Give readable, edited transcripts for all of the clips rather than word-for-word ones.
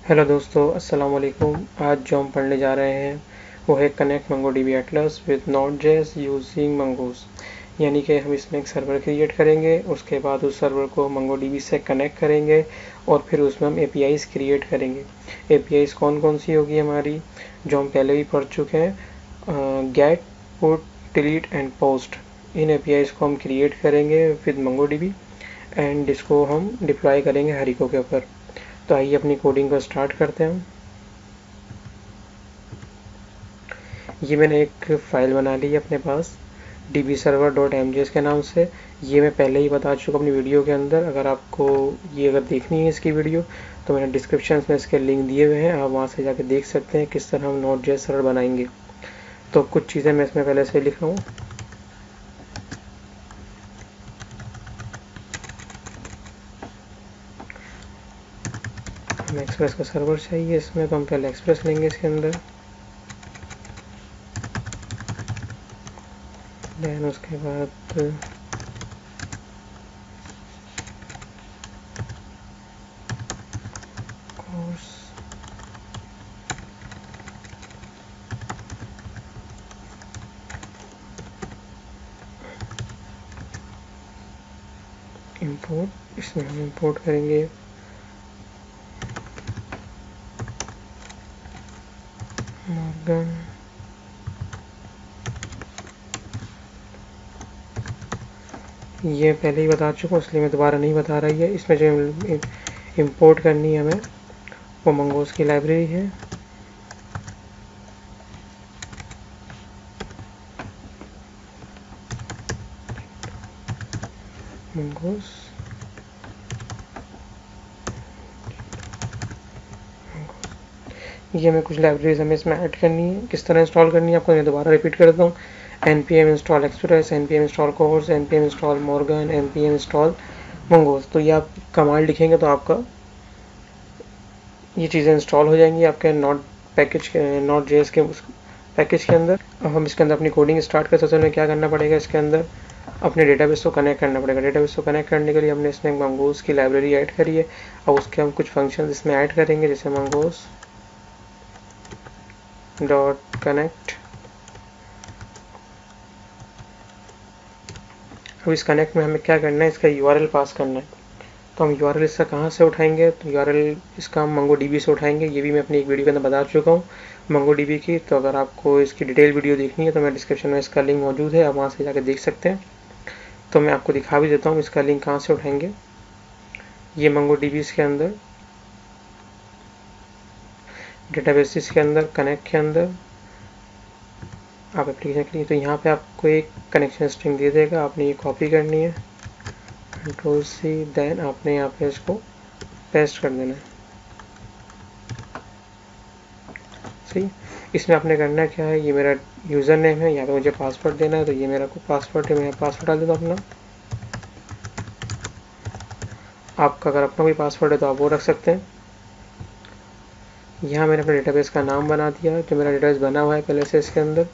Hello दोस्तों, अस्सलाम वालेकुम। आज जो हम पढ़ने जा रहे हैं वो है कनेक्ट मंगोडीबी एटलस विद नोड.जेएस यूजिंग मंगोस। यानी कि हम इसमें एक सर्वर क्रिएट करेंगे, उसके बाद उस सर्वर को मंगोडीबी से कनेक्ट करेंगे और फिर उसमें हम एपीआईज क्रिएट करेंगे। एपीआईज कौन कौन सी होगी हमारी, जो हम पहले भी पढ़ चुके हैं, get, put, delete and post. इन एपीआईज को हम क्रिएट करेंगे विद मंगोडीबी एंड इसको हम डिप्लॉय करेंगे हरिको के ऊपर। तो आइए अपनी कोडिंग को स्टार्ट करते हैं। ये मैंने एक फ़ाइल बना ली है अपने पास dbserver.mjs के नाम से। ये मैं पहले ही बता चुका अपनी वीडियो के अंदर। अगर आपको ये अगर देखनी है इसकी वीडियो तो मैंने डिस्क्रिप्शन में इसके लिंक दिए हुए हैं, आप वहाँ से जाके देख सकते हैं किस तरह हम नोड.जेएस सर्वर बनाएंगे। तो कुछ चीज़ें मैं इसमें पहले से लिख रहा हूँ। हमें एक्सप्रेस का सर्वर चाहिए इसमें, तो हम पहले एक्सप्रेस लेंगे इसके अंदर। देन उसके बाद कोर्स, इंपोर्ट, इसमें हम इंपोर्ट करेंगे मॉर्गन। ये पहले ही बता चुका हूँ इसलिए मैं दोबारा नहीं बता रही है। इसमें जो इंपोर्ट करनी है हमें वो मंगोस की लाइब्रेरी है। मंगोस ये हमें कुछ लाइब्रेरीज हमें इसमें ऐड करनी है। किस तरह इंस्टॉल करनी है आपको मैं दोबारा रिपीट कर देता हूँ। npm install Express, npm install cors, npm install morgan, npm install mongoose. तो ये आप कमांड लिखेंगे तो आपका ये चीज़ें इंस्टॉल हो जाएंगी आपके नॉट जेएस के पैकेज के अंदर। अब हम इसके अंदर अपनी कोडिंग स्टार्ट कर सकते हैं। क्या करना पड़ेगा, इसके अंदर अपने डेटाबेस को कनेक्ट करना पड़ेगा। डेटाबेस को कनेक्ट करने के लिए हमने इसमें मंगोस की लाइब्रेरी ऐड करी है। अब उसके हम कुछ फंक्शन इसमें ऐड करेंगे, जैसे मंगोस डॉट कनेक्ट। अब इस कनेक्ट में हमें क्या करना है, इसका यूआरएल पास करना है। तो हम यूआरएल इसका कहाँ से उठाएंगे, तो यूआरएल इसका हम मंगोडीबी से उठाएंगे। ये भी मैं अपनी एक वीडियो के अंदर बता चुका हूँ मंगोडीबी की। तो अगर आपको इसकी डिटेल वीडियो देखनी है तो मैं डिस्क्रिप्शन में इसका लिंक मौजूद है, आप वहाँ से जाकर देख सकते हैं। तो मैं आपको दिखा भी देता हूँ इसका लिंक कहाँ से उठाएंगे। ये मंगोडीबी के अंदर डेटाबेसिस के अंदर कनेक्ट के अंदर आप एप्लीकेशन के लिए, तो यहाँ पे आपको एक कनेक्शन स्ट्रिंग दे देगा, आपने ये कॉपी करनी है, कंट्रोल सी, देन आपने यहाँ पे इसको पेस्ट कर देना है। सही, इसमें आपने करना क्या है, ये मेरा यूज़र नेम है, यहाँ पे मुझे पासवर्ड देना है, तो ये मेरा पासवर्ड है, मैं पासवर्ड डाल देता हूँ अपना। आपका अगर अपना कोई पासवर्ड है तो आप वो रख सकते हैं। यहाँ मैंने अपने डेटाबेस का नाम बना दिया, जो मेरा डेटाबेस बना हुआ है पहले से। इसके अंदर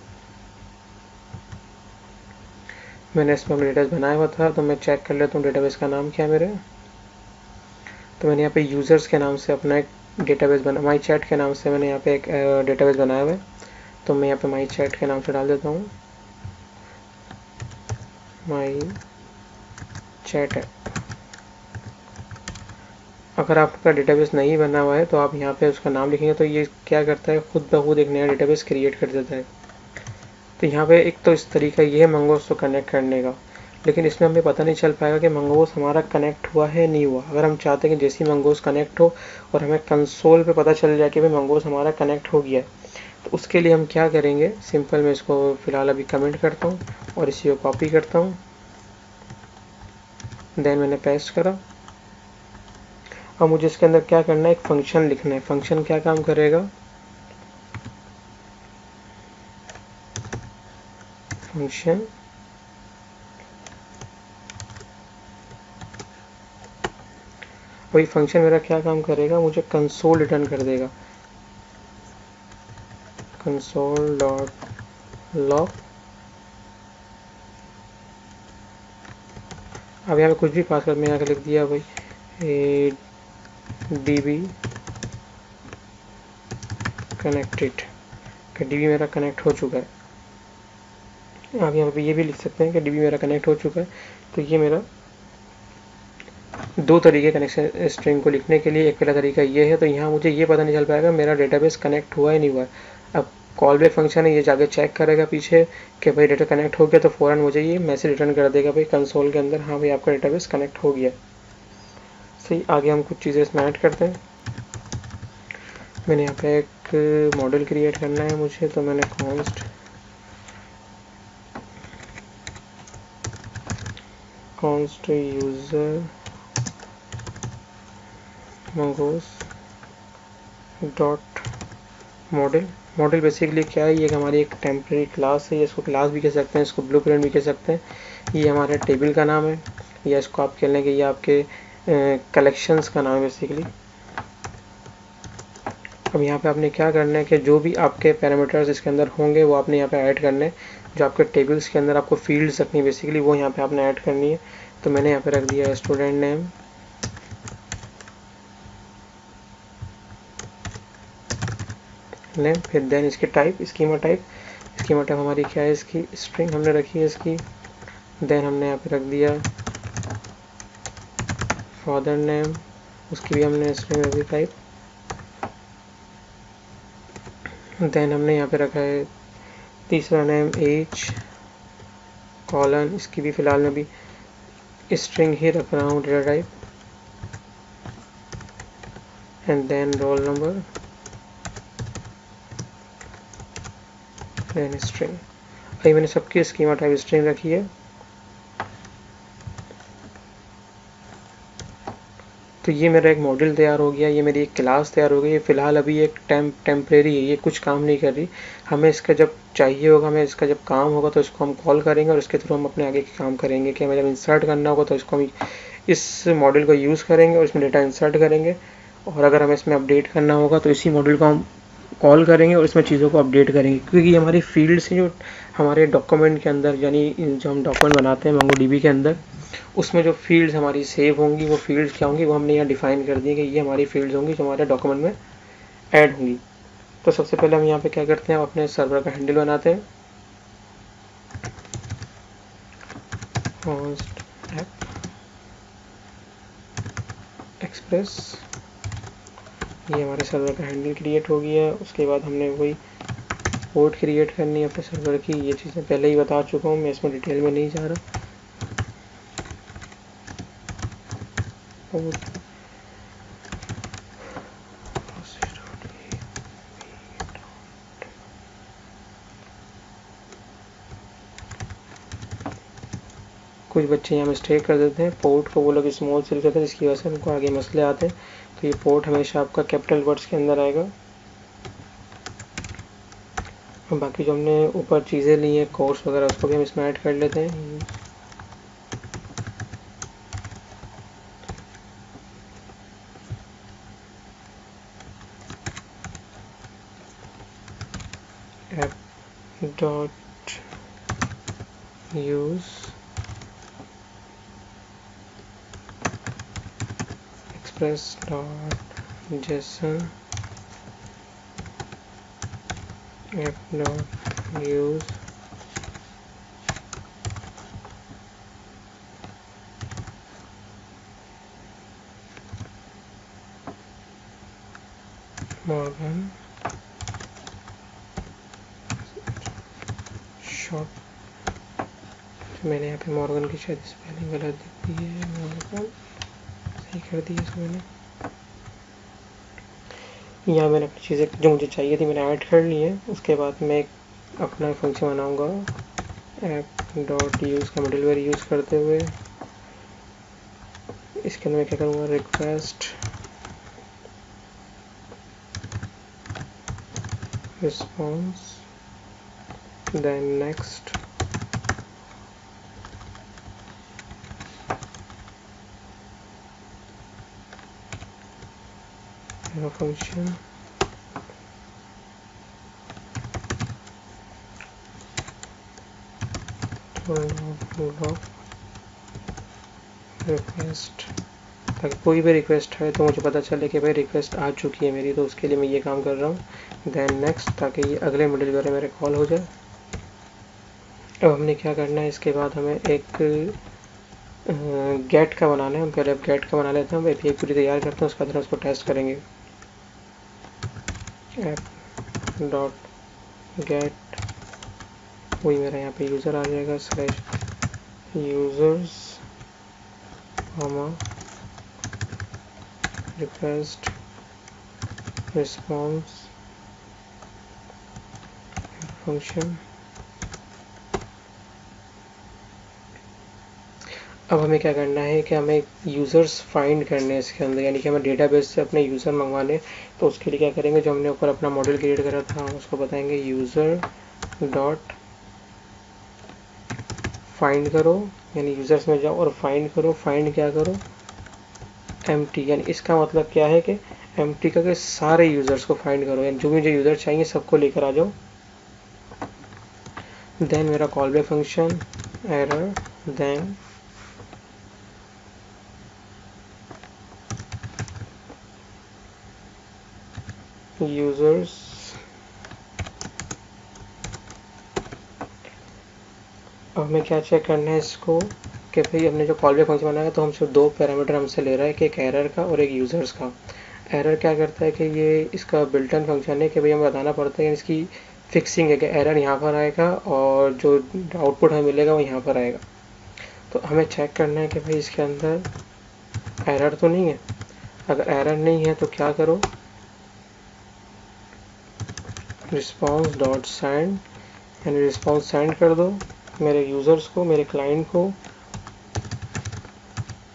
मैंने इसमें अपना डेटाबेस बनाया हुआ था, तो मैं चेक कर लेता हूँ डेटाबेस का नाम क्या है मेरे। तो मैंने यहाँ पे यूज़र्स के नाम से अपना एक डेटाबेस बना, माई चैट के नाम से मैंने यहाँ पे एक डेटाबेस बनाया हुआ है। तो मैं यहाँ पे माई चैट के नाम से डाल देता हूँ, माई चैट है। अगर आपका डेटाबेस नहीं बना हुआ है तो आप यहाँ पे उसका नाम लिखेंगे तो ये क्या करता है, खुद ब खुद एक नया डेटाबेस क्रिएट कर देता है। तो यहाँ पे एक तो इस तरीका ये है मंगोस को कनेक्ट करने का, लेकिन इसमें हमें पता नहीं चल पाएगा कि मंगोस हमारा कनेक्ट हुआ है नहीं हुआ। अगर हम चाहते हैं कि जैसे ही मंगोस कनेक्ट हो और हमें कंसोल पे पता चल जाए कि भाई मंगोस हमारा कनेक्ट हो गया है, तो उसके लिए हम क्या करेंगे, सिंपल मैं इसको फिलहाल अभी कमेंट करता हूँ और इसी को कॉपी करता हूँ, देन मैंने पेस्ट करा। अब मुझे इसके अंदर क्या करना है, एक फंक्शन लिखना है। फंक्शन क्या काम करेगा, फंक्शन वही फंक्शन मेरा क्या काम करेगा, मुझे कंसोल रिटर्न कर देगा, कंसोल डॉट लॉग। अब यहाँ पे कुछ भी पास कर, मैं यहाँ लिख दिया भाई डी बी कनेक्टेड, कि DB मेरा कनेक्ट हो चुका है। आप यहाँ पे ये भी लिख सकते हैं कि DB मेरा कनेक्ट हो चुका है। तो ये मेरा दो तरीके कनेक्शन स्ट्रिंग को लिखने के लिए, एक पहला तरीका ये है। तो यहाँ मुझे ये पता नहीं चल पाएगा मेरा डेटाबेस कनेक्ट हुआ है नहीं हुआ है। अब कॉल बैक फंक्शन है, ये जाके चेक करेगा पीछे कि भाई डेटा कनेक्ट हो गया, तो फ़ौरन मुझे ये मैसेज रिटर्न कर देगा भाई कंसोल के अंदर, हाँ भाई आपका डेटाबेस कनेक्ट हो गया। सही, आगे हम कुछ चीज़ें इसमें ऐड करते हैं। मैंने यहाँ पे एक मॉडल क्रिएट करना है मुझे, तो मैंने const user mongoose dot model basically क्या है, ये हमारी एक टेम्परेरी क्लास है, इसको क्लास भी कह सकते हैं, इसको ब्लूप्रिंट भी कह सकते हैं। ये हमारे टेबल का नाम है, या इसको आप कह लें कि ये आपके कलेक्शंस का नाम है बेसिकली। अब यहाँ पे आपने क्या करना है कि जो भी आपके पैरामीटर्स इसके अंदर होंगे वो आपने यहाँ पे ऐड करने, जो आपके टेबल्स के अंदर आपको फील्ड्स रखनी है बेसिकली, वो यहाँ पे आपने ऐड करनी है। तो मैंने यहाँ पे रख दिया स्टूडेंट नेम, फिर देन इसकी टाइप स्कीमा टाइप हमारी क्या है, इसकी स्ट्रिंग हमने रखी है इसकी। देन हमने यहाँ पे रख दिया फादर नेम, उसकी भी हमने स्ट्रिंग रख दी टाइप। देन हमने यहाँ पे रखा है तीसरा नेम एज कॉलन, इसकी भी फ़िलहाल मैं भी स्ट्रिंग ही रख रहा हूँ data type. And then roll number, then string. अभी मैंने सबकी स्कीमा टाइप स्ट्रिंग रखी है। तो ये मेरा एक मॉडल तैयार हो गया, ये मेरी एक क्लास तैयार हो गई। ये फ़िलहाल अभी एक टेम्परेरी है, ये कुछ काम नहीं कर रही। हमें इसका जब चाहिए होगा, हमें इसका जब काम होगा तो इसको हम कॉल करेंगे और इसके थ्रू हम अपने आगे के काम करेंगे। कि हमें जब इंसर्ट करना होगा तो इसको हम इस मॉडल को यूज़ करेंगे और इसमें डेटा इंसर्ट करेंगे, और अगर हमें इसमें अपडेट करना होगा तो इसी मॉडल को हम कॉल करेंगे और इसमें चीज़ों को अपडेट करेंगे। क्योंकि ये हमारी फील्ड्स हैं जो हमारे डॉक्यूमेंट के अंदर, यानी जो हम डॉक्यूमेंट बनाते हैं MongoDB के अंदर, उसमें जो फील्ड्स हमारी सेव होंगी वो फील्ड्स क्या होंगी, वो हमने यहाँ डिफाइन कर दी कि ये हमारी फील्ड्स होंगी जो हमारे डॉक्यूमेंट में ऐड होंगी। तो सबसे पहले हम यहाँ पे क्या करते हैं, अपने सर्वर का हैंडल बनाते हैं, कॉन्स्ट ऐप एक्सप्रेस। ये हमारे सर्वर का हैंडल क्रिएट हो गया। उसके बाद हमने वही पोर्ट क्रिएट करनी है अपने सर्वर की। ये चीज़ें पहले ही बता चुका हूँ, मैं इसमें डिटेल में नहीं जा रहा। कुछ बच्चे यहाँ मिस्टेक कर देते हैं, पोर्ट को वो लोग स्मॉल से लिखते हैं, जिसकी वजह से उनको आगे मसले आते हैं। तो ये पोर्ट हमेशा आपका कैपिटल वर्ड्स के अंदर आएगा। और बाकी जो हमने ऊपर चीज़ें ली हैं कोर्स वगैरह, उसको भी हम इसमें ऐड कर लेते हैं। App dot use express dot JSON, app dot use Morgan short. मैंने यहाँ पे मॉर्गन की शायद स्पेलिंग गलत दिख दी है, मॉर्गन सही कर दी है इसको मैंने। यहाँ मैंने अपनी चीज़ें जो मुझे चाहिए थी मैंने ऐड कर ली है। उसके बाद मैं एक अपना फंक्शन बनाऊँगा ऐप डॉट यूज़ का मिडलवेयर यूज़ करते हुए। इसके अंदर मैं क्या करूँगा, request response then next, function log request ताकि कोई भी रिक्वेस्ट है तो मुझे पता चले कि भाई रिक्वेस्ट आ चुकी है मेरी, तो उसके लिए मैं ये काम कर रहा हूँ। देन नेक्स्ट, ताकि ये अगले मिडिलवेयर में मेरे कॉल हो जाए। अब हमने क्या करना है, इसके बाद हमें एक गेट का बनाना है। हम पहले अब गेट का बना लेते हैं, हम एपीआई पूरी तैयार करते हैं, उसके बाद हम उसको टेस्ट करेंगे। ऐप डॉट गेट, वही मेरा यहाँ पे यूज़र आ जाएगा, slash users request response function. अब हमें क्या करना है कि हमें यूज़र्स फाइंड करने हैं इसके अंदर, यानी कि हमें डेटाबेस से अपने यूज़र मंगवाने। तो उसके लिए क्या करेंगे, जो हमने ऊपर अपना मॉडल क्रिएट करा था हम उसको बताएंगे यूज़र डॉट फाइंड करो, यानी यूज़र्स में जाओ और फाइंड करो। फाइंड क्या करो, एम्प्टी, यानी इसका मतलब क्या है कि एम्प्टी का सारे यूज़र्स को फाइंड करो, यानी जो मुझे यूज़र चाहिए सबको लेकर आ जाओ। देन मेरा callback function error, then users. अब हमें क्या चेक करना है इसको कि भाई हमने जो कॉल बैक फंक्शन बनाया तो हम सिर्फ दो पैरामीटर हमसे ले रहा है कि एक एरर का और एक यूज़र्स का। एरर क्या करता है कि ये इसका बिल्ट इन फंक्शन है कि भाई हमें बताना पड़ता है इसकी फिक्सिंग है कि एरर यहाँ पर आएगा और जो आउटपुट हमें मिलेगा वो यहाँ पर आएगा। तो हमें चेक करना है कि भाई इसके अंदर एरर तो नहीं है। अगर एरर नहीं है तो क्या करो, रिस्पॉन्स डॉट सेंड, यानी रिस्पॉन्स सेंड कर दो मेरे यूज़र्स को, मेरे क्लाइंट को,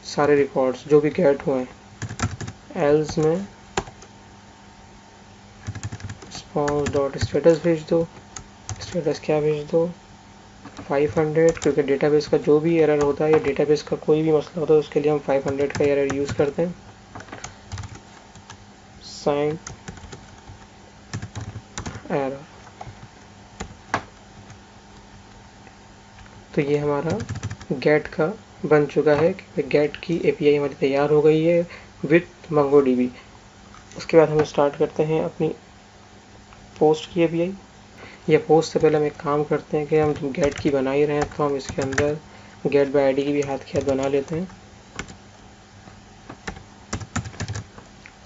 सारे रिकॉर्ड्स जो भी गेट हुए हैं। एल्स में रिस्पॉन्स डॉट स्टेटस भेज दो। स्टेटस क्या भेज दो, 500, क्योंकि डेटाबेस का जो भी एरर होता है या डेटाबेस का कोई भी मसला होता है उसके लिए हम 500 का एरर यूज़ करते हैं। Sign error. तो ये हमारा गेट का बन चुका है कि गेट की एपीआई हमारी तैयार हो गई है विथ मंगोडीबी। उसके बाद हम स्टार्ट करते हैं अपनी पोस्ट की एपीआई। या पोस्ट से पहले हम एक काम करते हैं कि हम गेट की बना ही रहे हैं तो हम इसके अंदर गेट बाय आईडी की भी हाथ की हाथ बना लेते हैं।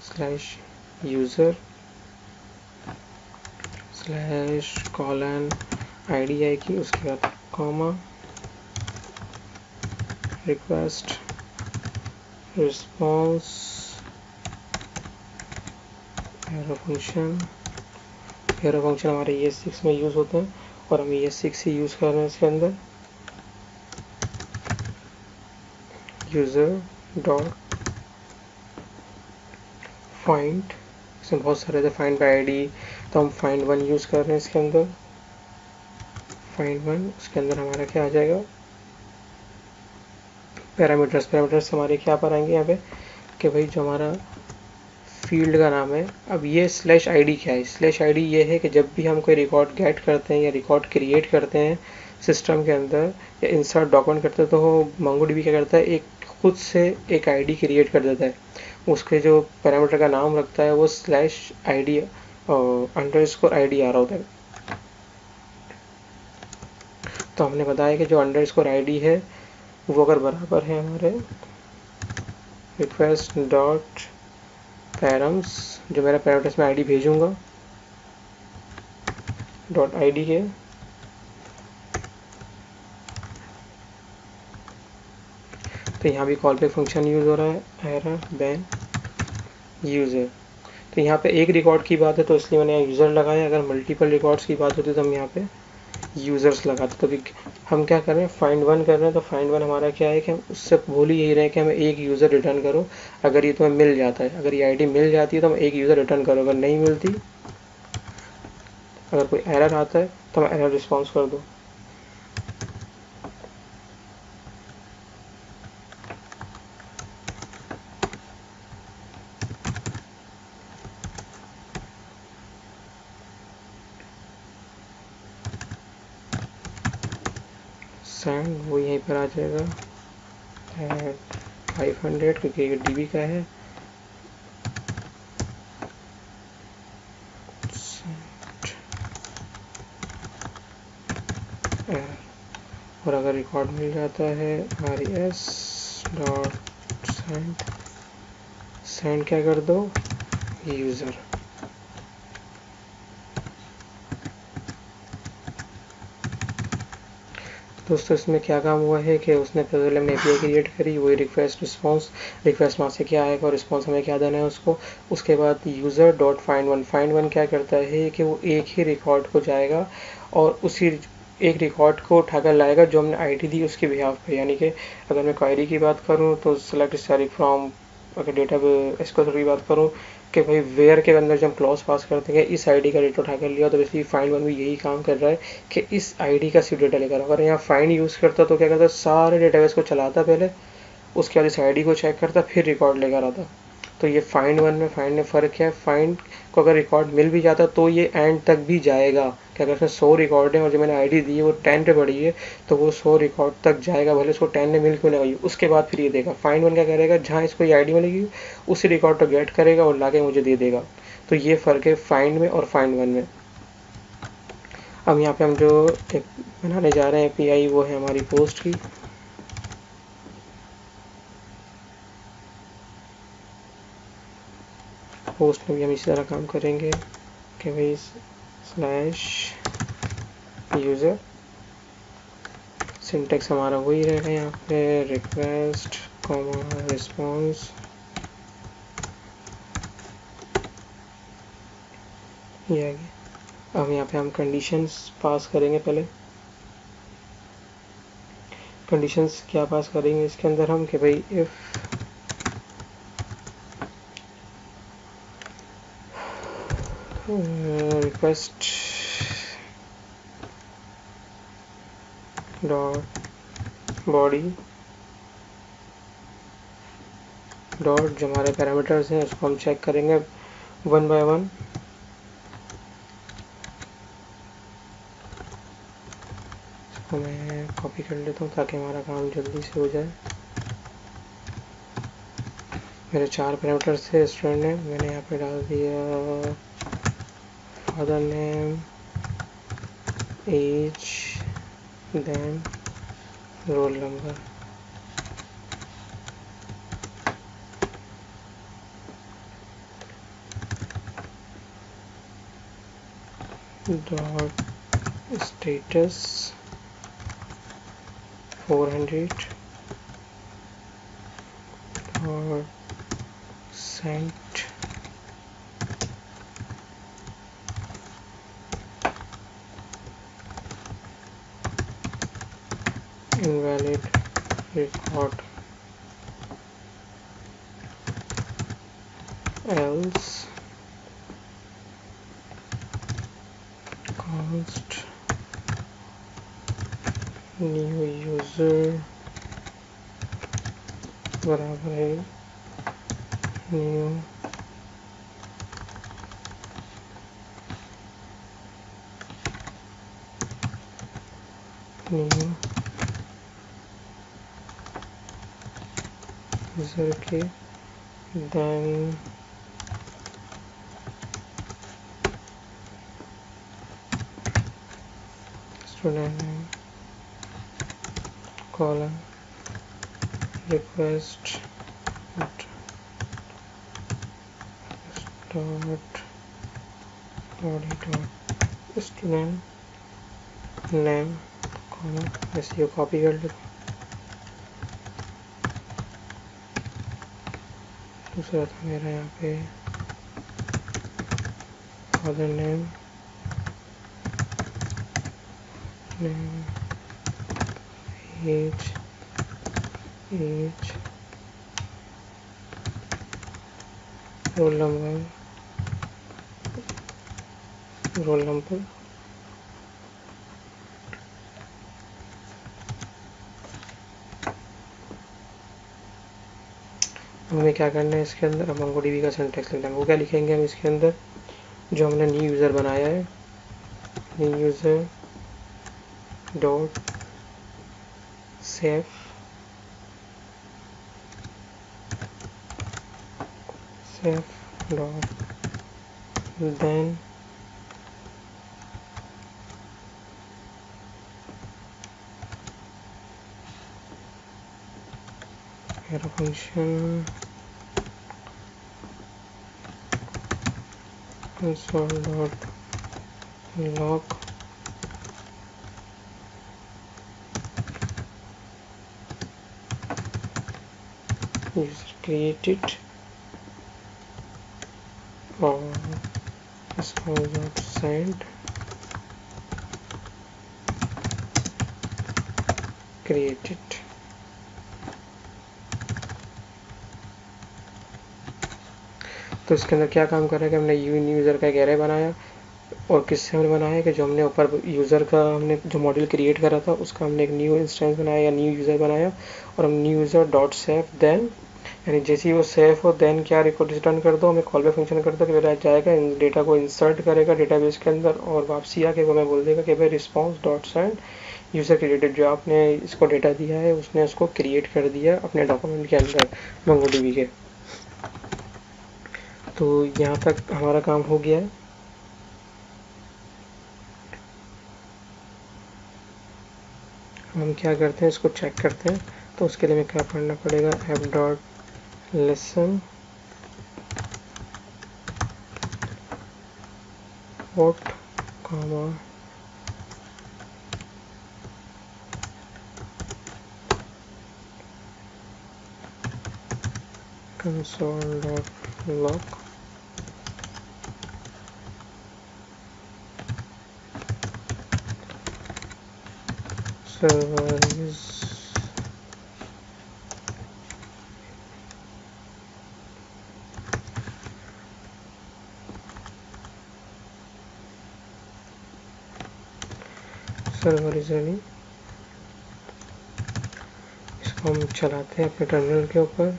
Slash user slash colon ID आएगी, उसके बाद comma request response arrow function. Arrow function हमारे ES6 में यूज़ होते हैं और हम ES6 ही यूज़ कर रहे हैं इसके अंदर। यूज़र डॉट फाइंड, इसमें बहुत सारे थे, फाइंड बाय आईडी, तो हम फाइंड वन यूज़ कर रहे हैं इसके अंदर। फाइंड वन, उसके अंदर हमारा क्या आ जाएगा, पैरामीटर्स। पैरामीटर्स हमारे क्या पर आएंगे यहाँ पे कि भाई जो हमारा फील्ड का नाम है। अब ये स्लैश आईडी क्या है, स्लैश आईडी ये है कि जब भी हम कोई रिकॉर्ड गेट करते हैं या रिकॉर्ड क्रिएट करते हैं सिस्टम के अंदर या इंसर्ट डॉक्यूमेंट करते हैं तो मंगोडीबी क्या करता है, एक खुद से एक आईडी क्रिएट कर देता है। उसके जो पैरामीटर का नाम रखता है वो स्लैश आईडी अंडरस्कोर आईडी आ रहा होता है। तो हमने बताया कि जो अंडरस्कोर आईडी है वो अगर बराबर है हमारे रिक्वेस्ट डॉट पैरम्स, जो मेरा पैरामीटर्स में आईडी भेजूंगा डॉट आईडी है, तो यहाँ भी कॉल पे फंक्शन यूज़ हो रहा है एरर देन यूज़र। तो यहाँ पे एक रिकॉर्ड की बात है तो इसलिए मैंने यहाँ यूज़र लगाया। अगर मल्टीपल रिकॉर्ड्स की बात होती तो हम यहाँ पे यूज़र्स लगाते। तो भी हम क्या कर रहे हैं, फाइंड वन कर रहे हैं। तो फाइंड वन हमारा क्या है कि हम उससे बोल ही यही रहे हैं कि हमें एक यूज़र रिटर्न करो। अगर ये तुम्हें मिल जाता है, अगर ये आईडी मिल जाती है तो हम एक यूज़र रिटर्न करो, अगर नहीं मिलती, अगर कोई एरर आता है तो हम एरर रिस्पॉन्स कर दो। सेंड वो यहीं पर आ जाएगा, 500 क्योंकि ये डीबी का है। और अगर रिकॉर्ड मिल जाता है res डॉट सेंड क्या कर दो यूज़र। दोस्तों इसमें क्या काम हुआ है कि उसने पहले हमने एपीआई क्रिएट करी, वही रिक्वेस्ट रिस्पॉन्स, रिक्वेस्ट वहाँ से क्या आएगा और रिस्पॉन्स हमें क्या देना है उसको। उसके बाद यूज़र डॉट फाइंड वन क्या करता है कि वो एक ही रिकॉर्ड को जाएगा और उसी एक रिकॉर्ड को उठाकर लाएगा जो हमने आईडी दी उसके बिहाफ पे। यानी कि अगर मैं क्वेरी की बात करूँ तो सेलेक्ट स्टैटिक फ्रॉम, अगर डेटा एसक्यूएल की बात करूँ कि भाई वेयर के अंदर जब क्लॉज पास करते हैं इस आईडी का डेटा उठा कर लिया, तो बेसिकली फाइंड वन भी यही काम कर रहा है कि इस आईडी का सिर्फ डेटा लेकर। अगर यहाँ फाइंड यूज़ करता तो क्या करता, सारे डेटाबेस को चलाता पहले, उसके बाद इस आईडी को चेक करता, फिर रिकॉर्ड लेकर आता। तो ये फाइंड वन में फाइंड में फ़र्क है, फाइंड को अगर रिकॉर्ड मिल भी जाता तो ये एंड तक भी जाएगा कि अगर इसमें 100 रिकॉर्ड है और जो मैंने आईडी दी है वो 10 पे पड़ी है तो वो 100 रिकॉर्ड तक जाएगा, भले उसको 10 ने मिल क्यों ना गई। उसके बाद फिर ये देगा फाइंड वन क्या करेगा, जहाँ इसको ये आईडी मिलेगी उसी रिकॉर्ड को गेट करेगा और लाके मुझे दे देगा। तो ये फ़र्क है फाइंड में और फाइंड वन में। अब यहाँ पे हम जो बनाने जा रहे हैं एपीआई वो है हमारी पोस्ट की। पोस्ट में भी हम इसी तरह काम करेंगे कि भाई स्लैश यूज़र, सिंटेक्स हमारा वही रहेगा यहाँ पे रिक्वेस्ट कॉमा रिस्पॉन्स। ये आ गया। अब यहाँ पे हम कंडीशंस पास करेंगे। पहले कंडीशंस क्या पास करेंगे इसके अंदर हम कि भाई if request dot body dot जो हमारे पैरामीटर्स हैं उसको हम चेक करेंगे वन बाय वन। इसको मैं कॉपी कर लेता हूँ ताकि हमारा काम जल्दी से हो जाए। मेरे 4 पैरामीटर्स थे स्टूडेंट नेम, मैंने यहाँ पे डाल दिया father name, age, then roll number. Dot status 400 और sent invalid record else const new user बराबर है न्यू यूजर के then student name colon request dot body dot student name colon. ऐसे ये कॉपी कर लेता हूँ। दूसरा था मेरा यहाँ पे father name age roll number हमें क्या करना है इसके अंदर, अब हमको डीबी का सिंटैक्स लिखना है। वो क्या लिखेंगे हम इसके अंदर, जो हमने न्यू यूज़र बनाया है, new user dot save save dot then function console dot log user created और response dot send created। तो इसके अंदर क्या काम कर रहा है कि हमने यूज़र का एक एरे बनाया और किससे हमने बनाया कि जो हमने ऊपर यूज़र का हमने जो मॉड्यूल क्रिएट करा था उसका हमने एक न्यू इंस्टेंस बनाया या न्यू यूज़र बनाया और हम new user dot save then यानी जैसे ही वो सेफ हो देन क्या रिकॉर्ड रिटर्न कर दो, हमें कॉल बैक फंक्शन कर दो कि मेरा जाएगा डेटा को इंसर्ट करेगा डेटाबेस के अंदर और वापसी आके वो हमें बोल देगा कि भाई response dot send user created, जो आपने इसको डेटा दिया है उसने उसको क्रिएट कर दिया अपने डॉक्यूमेंट के अंदर मंगोडीबी के। तो यहाँ तक हमारा काम हो गया है। हम क्या करते हैं इसको चेक करते हैं, तो उसके लिए हमें क्या पढ़ना पड़ेगा app dot listen what comma console dot log server is running। इसको हम चलाते हैं अपने टर्मिनल के ऊपर।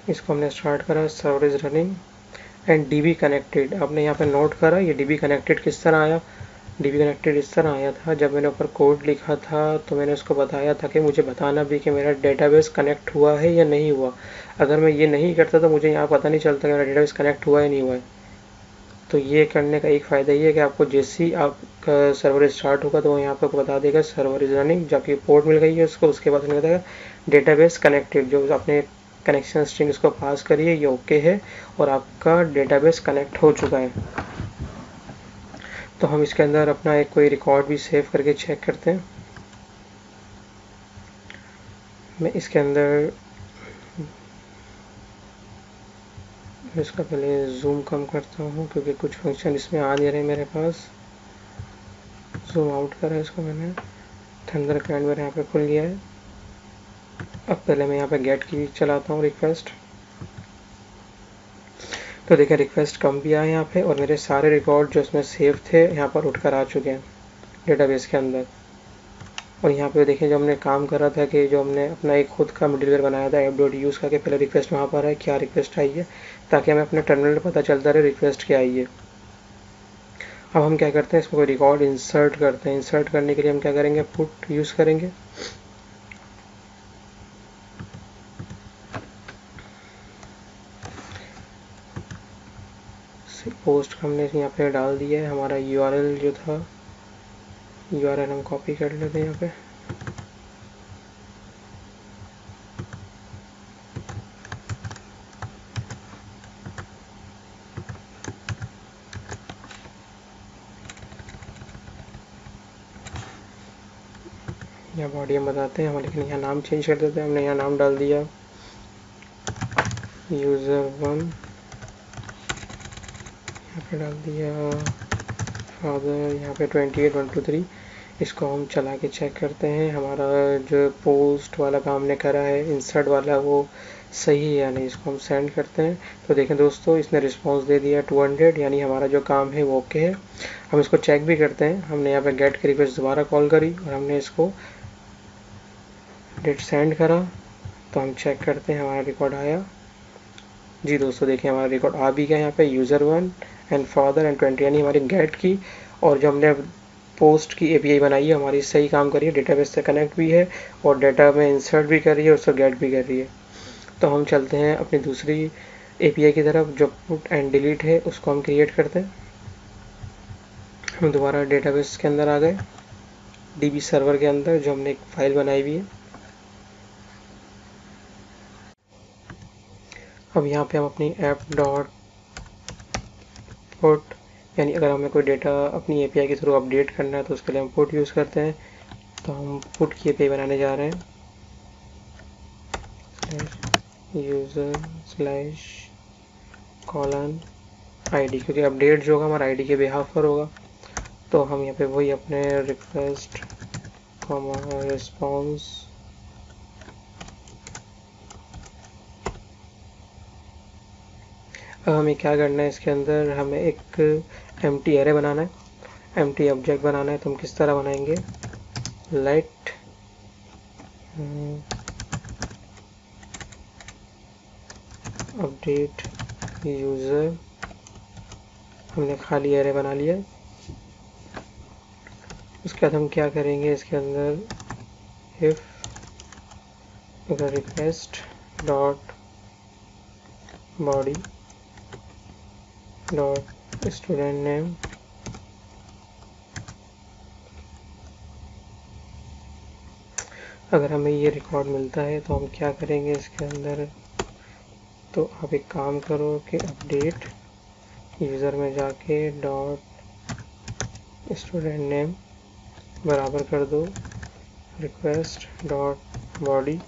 इसको हमने स्टार्ट करा, server is running and dB connected. आपने यहाँ पे नोट करा ये डीबी कनेक्टेड किस तरह आया। डीबी कनेक्टेड इस तरह आया था, जब मैंने ऊपर कोड लिखा था तो मैंने उसको बताया था कि मुझे बताना भी कि मेरा डेटाबेस कनेक्ट हुआ है या नहीं हुआ। अगर मैं ये नहीं करता तो मुझे यहाँ पता नहीं चलता कि मेरा डेटाबेस कनेक्ट हुआ है नहीं हुआ है। तो ये करने का एक फ़ायदा ये है कि आपको जैसे ही आपका सर्वर स्टार्ट होगा तो वो यहाँ पे आपको बता देगा सर्वर इज रनिंग, जबकि पोर्ट मिल गई है उसको, उसके बाद नहीं बताएगा डेटाबेस कनेक्टेड, जो आपने कनेक्शन स्ट्रिंग इसको पास करिए ये ओके है और आपका डेटाबेस कनेक्ट हो चुका है। तो हम इसके अंदर अपना एक कोई रिकॉर्ड भी सेव करके चेक करते हैं। मैं इसके अंदर इसका पहले जूम कम करता हूँ क्योंकि कुछ फंक्शन इसमें आ नहीं रहे मेरे पास। जूम आउट करा इसको मैंने, थंडर क्लाइंट मेरे यहाँ पे खुल गया है। अब पहले मैं यहाँ पे गेट की चलाता हूँ रिक्वेस्ट, तो देखिए रिक्वेस्ट कम भी आया यहाँ पे और मेरे सारे रिकॉर्ड जो इसमें सेव थे यहाँ पर उठकर आ चुके हैं डेटाबेस के अंदर। और यहाँ पे देखिए जो हमने काम करा था कि जो हमने अपना एक खुद का मिडलवेयर बनाया था ऐप डॉट यूज़ करके, पहले रिक्वेस्ट वहाँ पर है क्या रिक्वेस्ट आई है ताकि हमें अपने टर्मिनल पर पता चलता रहे रिक्वेस्ट क्या आई है। अब हम क्या करते हैं इसमें कोई रिकॉर्ड इंसर्ट करते हैं। इंसर्ट करने के लिए हम क्या करेंगे पुट यूज़ करेंगे। पोस्ट हमने यहाँ पे डाल दिया है, हमारा यूआरएल जो था यूआरएल हम कॉपी कर लेते हैं यहाँ पे। यहाँ बॉडी हम बताते हैं हम, लेकिन यहाँ नाम चेंज कर देते हैं। हमने यहाँ नाम डाल दिया user1, यहाँ पे डाल दिया फादर, यहाँ पे 28123। इसको हम चला के चेक करते हैं। हमारा जो पोस्ट वाला काम हमने करा है इंसर्ट वाला वो सही है या नहीं, इसको हम सेंड करते हैं। तो देखें दोस्तों, इसने रिस्पांस दे दिया 200, यानी हमारा जो काम है वो ओके है। हम इसको चेक भी करते हैं। हमने यहाँ पे गेट की रिक्वेस्ट दोबारा कॉल करी और हमने इसको डेट सेंड करा, तो हम चेक करते हैं हमारा रिकॉर्ड आया। जी दोस्तों देखिए, हमारा रिकॉर्ड आ भी गया यहाँ पे, यूज़र 1 एंड फादर एंड 20, यानी हमारी गेट की और जो हमने पोस्ट की एपीआई बनाई है हमारी सही काम कर रही है, डेटाबेस से कनेक्ट भी है और डेटा में इंसर्ट भी कर रही है और उसको गेट भी कर रही है। तो हम चलते हैं अपनी दूसरी एपीआई की तरफ, जो पुट एंड डिलीट है उसको हम क्रिएट करते हैं। हम दोबारा डेटाबेस के अंदर आ गए, डीबी सर्वर के अंदर जो हमने एक फाइल बनाई हुई है। अब यहाँ पे हम अपनी ऐप डॉट पुट, यानी अगर हमें कोई डेटा अपनी एपीआई के थ्रू अपडेट करना है तो उसके लिए हम पुट यूज़ करते हैं। तो हम पुट की एपीआई बनाने जा रहे हैं, यूज़र स्लैश कॉलन आईडी, क्योंकि अपडेट जो होगा हमारा आईडी के बिहाफ पर होगा। तो हम यहाँ पे वही अपने रिक्वेस्ट रिस्पॉन्स अब हमें क्या करना है, इसके अंदर हमें एक एम्प्टी एरे बनाना है, एम्प्टी ऑब्जेक्ट बनाना है। तो हम किस तरह बनाएंगे, लेट अपडेट यूज़र, हमने खाली एरे बना लिया। उसके बाद हम क्या करेंगे, इसके अंदर इफ अगर request dot body dot student name, अगर हमें ये रिकॉर्ड मिलता है तो हम क्या करेंगे इसके अंदर, तो आप एक काम करो कि अपडेट यूज़र में जाके डॉट स्टूडेंट नेम बराबर कर दो request dot body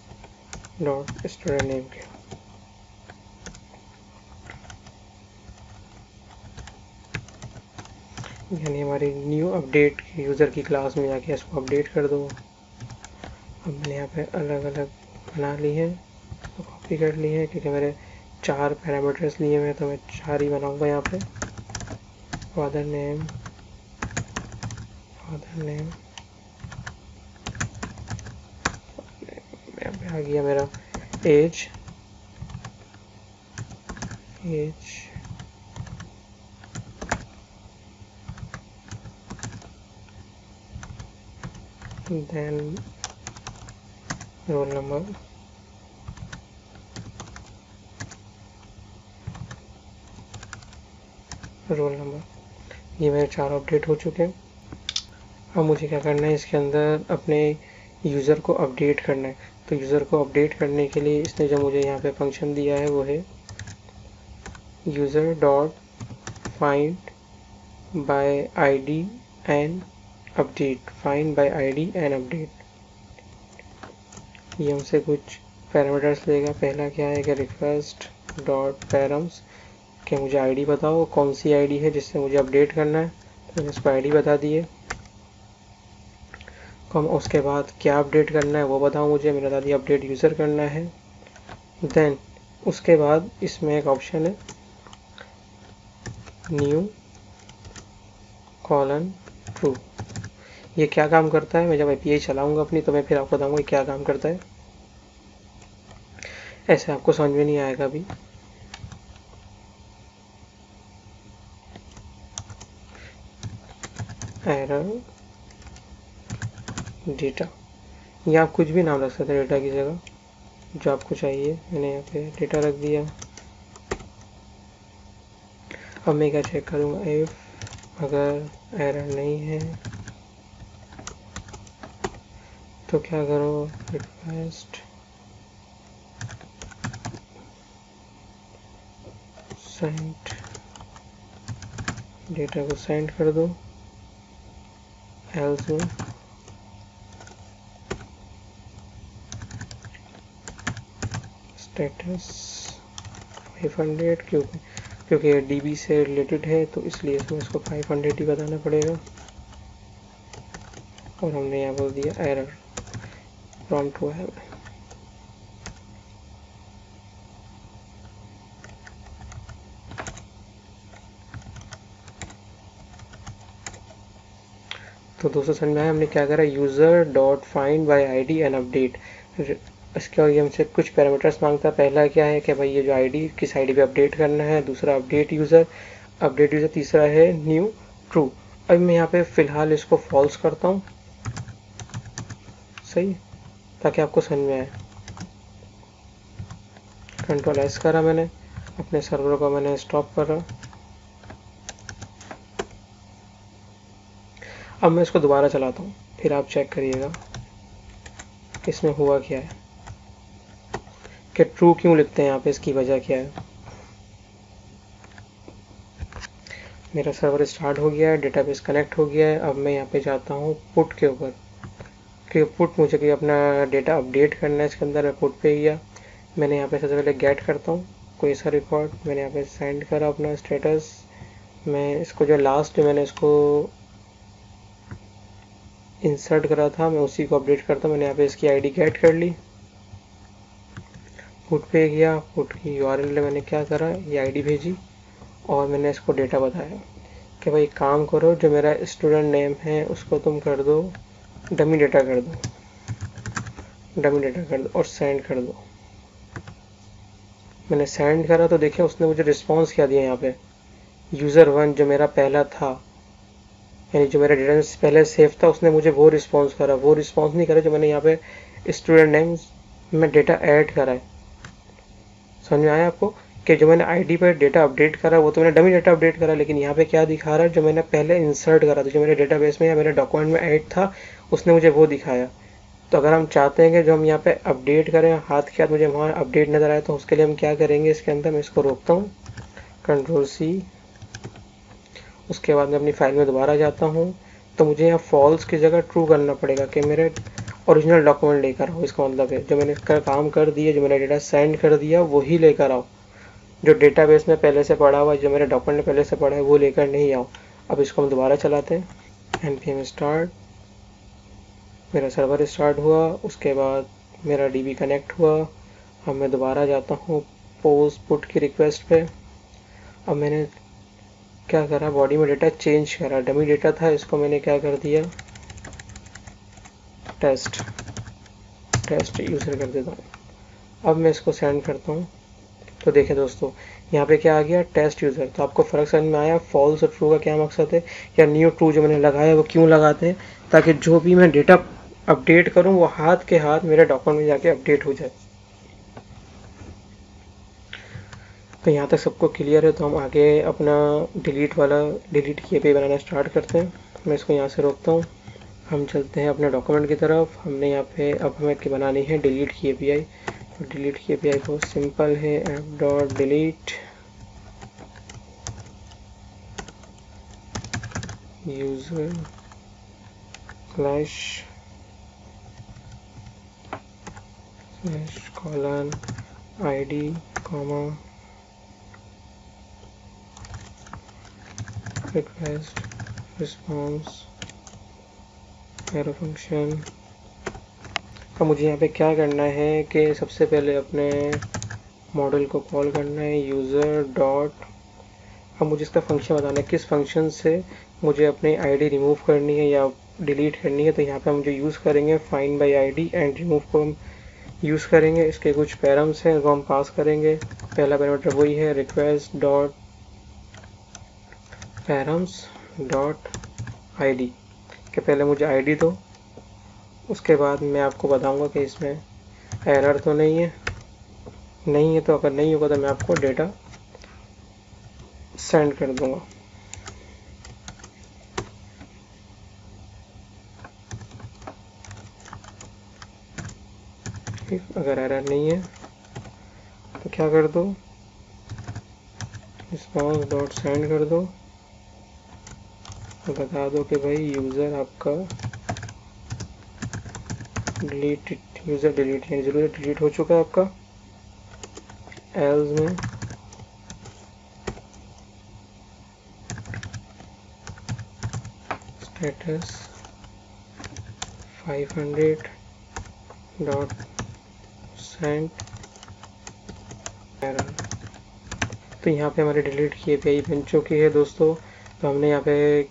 dot student name के। यानी हमारी न्यू अपडेट यूज़र की क्लास में जाके इसको अपडेट कर दो। अब मैंने यहाँ पे अलग अलग बना ली है, तो कॉपी कर ली है, क्योंकि मेरे 4 पैरामीटर्स लिए हुए हैं तो मैं 4 ही बनाऊंगा। यहाँ पे फादर नेम यहाँ पे आ गया मेरा एज देन रोल नंबर, ये मेरे 4 अपडेट हो चुके हैं। अब मुझे क्या करना है, इसके अंदर अपने यूज़र को अपडेट करना है। तो यूज़र को अपडेट करने के लिए इसने जो मुझे यहाँ पे फंक्शन दिया है वो है user dot find by ID and update, find by ID and update. ये हमसे कुछ पैरामीटर्स लेगा। पहला क्या है कि रिक्वेस्ट डॉट पैरम्स, कि मुझे आईडी बताओ कौन सी आईडी है जिससे मुझे अपडेट करना है। तो मैंने इसको आईडी बता दिए। कम उसके बाद क्या अपडेट करना है वो बताओ मुझे, मैंने बता दिया अपडेट यूज़र करना है। देन उसके बाद इसमें एक ऑप्शन है न्यू कॉलन ट्रू। ये क्या काम करता है, मैं जब एपीआई चलाऊंगा अपनी तो मैं फिर आपको बताऊंगा क्या काम करता है। ऐसे आपको समझ में नहीं आएगा अभी। एरर डेटा, या आप कुछ भी नाम रख सकते हैं डेटा की जगह जो आपको चाहिए। मैंने यहाँ पे डेटा रख दिया। अब मैं क्या चेक करूँगा, इफ अगर एरर नहीं है तो क्या करो, रिक्वेस्ट सेंड, डेटा को सेंड कर दो। एल्स स्टेटस 500, क्योंकि डीबी से रिलेटेड है तो इसलिए इसमें इसको 500 ही बताना पड़ेगा। और हमने यहाँ बोल दिया एरर प्रॉम्प्ट हुआ है। तो दोस्तों समझ में आया हमने क्या करा, user dot find by ID and update. इसके और ये हमसे कुछ पैरामीटर्स मांगता है। पहला क्या है कि भाई ये जो ID किस ID पे अपडेट करना है, दूसरा अपडेट यूज़र, तीसरा है न्यू ट्रू। अब मैं यहाँ पे फ़िलहाल इसको फॉल्स करता हूँ, सही, ताकि आपको समझ में आए। कंट्रोल S करा मैंने, अपने सर्वर को मैंने स्टॉप करा। अब मैं इसको दोबारा चलाता हूँ, फिर आप चेक करिएगा इसमें हुआ क्या है, कि ट्रू क्यों लिखते हैं यहाँ पे, इसकी वजह क्या है। मेरा सर्वर स्टार्ट हो गया है, डेटाबेस कनेक्ट हो गया है। अब मैं यहाँ पे जाता हूँ पुट के ऊपर, कि पुट मुझे कोई अपना डेटा अपडेट करना है इसके अंदर। मैं पुट पे गया, मैंने यहाँ पे सबसे पहले गेट करता हूँ कोई सा रिकॉर्ड, मैंने यहाँ पे सेंड करा अपना स्टेटस। मैं इसको जो लास्ट जो मैंने इसको इंसर्ट करा था मैं उसी को अपडेट करता हूँ। मैंने यहाँ पे इसकी ID गेट कर ली, पुट पे गया, पुट की URL मैंने क्या करा, ये ID भेजी और मैंने इसको डेटा बताया कि भाई काम करो, जो मेरा स्टूडेंट नेम है उसको तुम कर दो डमी डेटा कर दो, और सेंड कर दो। मैंने सेंड करा तो देखिए उसने मुझे रिस्पॉन्स क्या दिया यहाँ पे, यूज़र 1 जो मेरा पहला था, यानी जो मेरा डेटा पहले सेव था, उसने मुझे वो रिस्पॉन्स करा। वो रिस्पॉन्स नहीं करा जो मैंने यहाँ पे स्टूडेंट नेम में डेटा ऐड करा है। समझ में आया आपको, कि जो मैंने ID पर डेटा अपडेट करा वो तो मैंने डमी डेटा अपडेट करा, लेकिन यहाँ पे क्या दिखा रहा है, जो मैंने पहले इंसर्ट करा था, जो मेरे डेटाबेस में या मेरे डॉक्यूमेंट में ऐड था, उसने मुझे वो दिखाया। तो अगर हम चाहते हैं कि जो हम यहाँ पे अपडेट करें हाथ के हाथ मुझे वहाँ अपडेट नज़र आए, तो उसके लिए हम क्या करेंगे, इसके अंदर मैं इसको रोकता हूँ, Ctrl+C। उसके बाद मैं अपनी फाइल में दोबारा जाता हूँ, तो मुझे यहाँ फॉल्स की जगह ट्रू करना पड़ेगा कि मेरे ओरिजिनल डॉक्यूमेंट लेकर आओ। इसका मतलब है जो मैंने काम कर दिया, जो मैंने डेटा सेंड कर दिया वही लेकर आओ, जो डेटाबेस में पहले से पड़ा हुआ, जो मेरे डॉक्यूमेंट में पहले से पड़ा है वो लेकर नहीं आओ। अब इसको हम दोबारा चलाते हैं, npm स्टार्ट, मेरा सर्वर स्टार्ट हुआ, उसके बाद मेरा DB कनेक्ट हुआ। अब मैं दोबारा जाता हूँ पोस्ट पुट की रिक्वेस्ट पे। अब मैंने क्या करा, बॉडी में डेटा चेंज करा, डमी डेटा था, इसको मैंने क्या कर दिया, टेस्ट यूज़र कर देता हूँ। अब मैं इसको सेंड करता हूँ, तो देखिए दोस्तों यहाँ पे क्या आ गया, टेस्ट यूज़र। तो आपको फ़र्क समझ में आया फॉल्स और ट्रू का क्या मकसद है, या न्यू ट्रू जो मैंने लगाया वो क्यों लगाते हैं, ताकि जो भी मैं डेटा अपडेट करूँ वो हाथ के हाथ मेरे डॉक्यूमेंट में जाके अपडेट हो जाए। तो यहाँ तक सबको क्लियर है, तो हम आगे अपना डिलीट किए पे बनाना स्टार्ट करते हैं। मैं इसको यहाँ से रोकता हूँ, हम चलते हैं अपने डॉक्यूमेंट की तरफ। हमने यहाँ पे अब हमें की बनानी है डिलीट की API। तो डिलीट की API बहुत सिंपल है, app.delete user // ID, request response arrow function. अब मुझे यहाँ पे क्या करना है कि सबसे पहले अपने मॉडल को कॉल करना है यूज़र डॉट। अब मुझे इसका फंक्शन बताना है किस फंक्शन से मुझे अपनी ID रिमूव करनी है या डिलीट करनी है। तो यहाँ पे हम जो यूज़ करेंगे find by ID and remove को हम यूज़ करेंगे। इसके कुछ पैराम्स हैं, वो हम पास करेंगे। पहला पैरामीटर वही है request dot params dot ID, कि पहले मुझे ID दो, उसके बाद मैं आपको बताऊंगा कि इसमें एरर तो नहीं है, तो अगर नहीं होगा तो मैं आपको डेटा सेंड कर दूंगा। अगर एरर नहीं है तो क्या कर दो, रिस्पॉन्स डॉट सेंड कर दो, तो बता दो कि भाई यूज़र आपका यूज़र डिलीट यानी ज़रूर डिलीट हो चुका है आपका। एल्स में स्टेटस 500 डॉट सेंड एरर। तो यहाँ पे हमारी डिलीट की API बन चुकी है दोस्तों। तो हमने यहाँ पे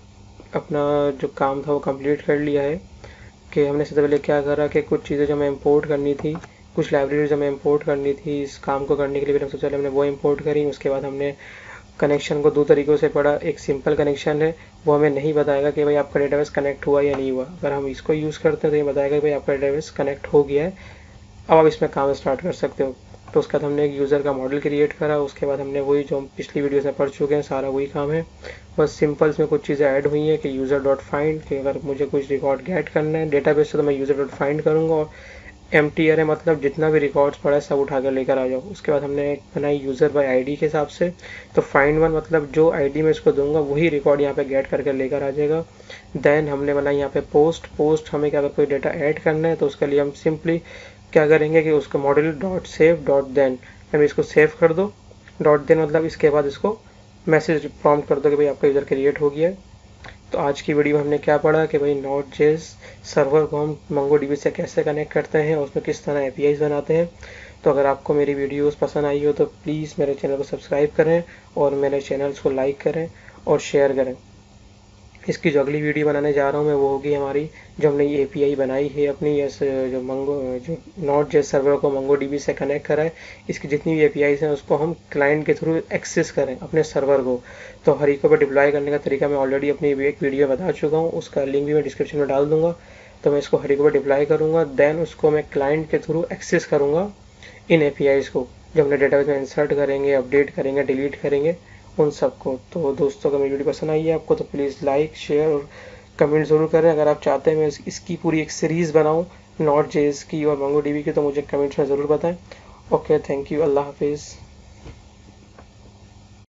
अपना जो काम था वो कंप्लीट कर लिया है। कि हमने सबसे पहले क्या करा कि कुछ चीज़ें जो हमें इंपोर्ट करनी थी, कुछ लाइब्रेरीज हमें इंपोर्ट करनी थी इस काम को करने के लिए, फिर सबसे पहले हमने वो इंपोर्ट करी। उसके बाद हमने कनेक्शन को दो तरीक़ों से पढ़ा। एक सिंपल कनेक्शन है, वो हमें नहीं बताएगा कि भाई आपका डेटाबेस कनेक्ट हुआ या नहीं हुआ। अगर हम इसको यूज़ करते हैं तो ये बताएगा कि भाई आपका डेटाबेस कनेक्ट हो गया है, अब आप इसमें काम स्टार्ट कर सकते हो। तो उसके बाद हमने एक यूज़र का मॉडल क्रिएट करा। उसके बाद हमने वही जो हम पिछली वीडियोस में पढ़ चुके हैं, सारा वही काम है, बस सिंपल इसमें कुछ चीज़ें ऐड हुई हैं कि यूज़र डॉट फाइंड, कि अगर मुझे कुछ रिकॉर्ड गेट करना है डेटाबेस से तो मैं यूज़र डॉट फाइंड करूँगा, और MTR है मतलब जितना भी रिकॉर्ड्स पड़ा है सब उठा कर लेकर आ जाओ। उसके बाद हमने एक बनाई यूज़र बाय आईडी के हिसाब से, तो फाइंड वन मतलब जो आईडी मैं इसको दूंगा वही रिकॉर्ड यहाँ पे गेट करके लेकर आ जाएगा। देन हमने बनाई यहाँ पे पोस्ट हमें क्या, अगर कोई डाटा ऐड करना है तो उसके लिए हम सिंपली क्या करेंगे कि उसको model dot save dot then, हम इसको सेव कर दो। डॉट देन मतलब इसके बाद इसको मैसेज प्रॉम्प्ट कर दो कि भाई आपका यूज़र क्रिएट हो गया है। तो आज की वीडियो में हमने क्या पढ़ा कि भाई नोड.जेएस सर्वर को हम मंगोडीबी से कैसे कनेक्ट करते हैं और उसमें किस तरह APIs बनाते हैं। तो अगर आपको मेरी वीडियोस पसंद आई हो तो प्लीज़ मेरे चैनल को सब्सक्राइब करें और मेरे चैनल्स को लाइक करें और शेयर करें। इसकी जो अगली वीडियो बनाने जा रहा हूँ मैं वो होगी हमारी जो हमने ये API बनाई है अपनी जो नोड.जेएस सर्वर को मंगोडीबी से कनेक्ट करा है, इसकी जितनी भी APIs हैं उसको हम क्लाइंट के थ्रू एक्सेस करें अपने सर्वर को। तो हरीको पर डिप्लॉय करने का तरीका मैं ऑलरेडी अपनी एक वीडियो बता चुका हूँ, उसका लिंक भी मैं डिस्क्रिप्शन में डाल दूंगा। तो मैं इसको हरीको पर डिप्लॉय करूँगा, देन उसको मैं क्लाइंट के थ्रू एक्सेस करूँगा इन APIs को, जब हमने डेटाबेस में इंसर्ट करेंगे, अपडेट करेंगे, डिलीट करेंगे उन सबको। तो दोस्तों अगर मेरी वीडियो पसंद आई है आपको तो प्लीज़ लाइक शेयर और कमेंट ज़रूर करें। अगर आप चाहते हैं मैं इसकी पूरी एक सीरीज़ बनाऊँ नोड.जेएस की और मंगोडीबी की तो मुझे कमेंट्स में ज़रूर बताएं। ओके, थैंक यू, अल्लाह हाफिज़।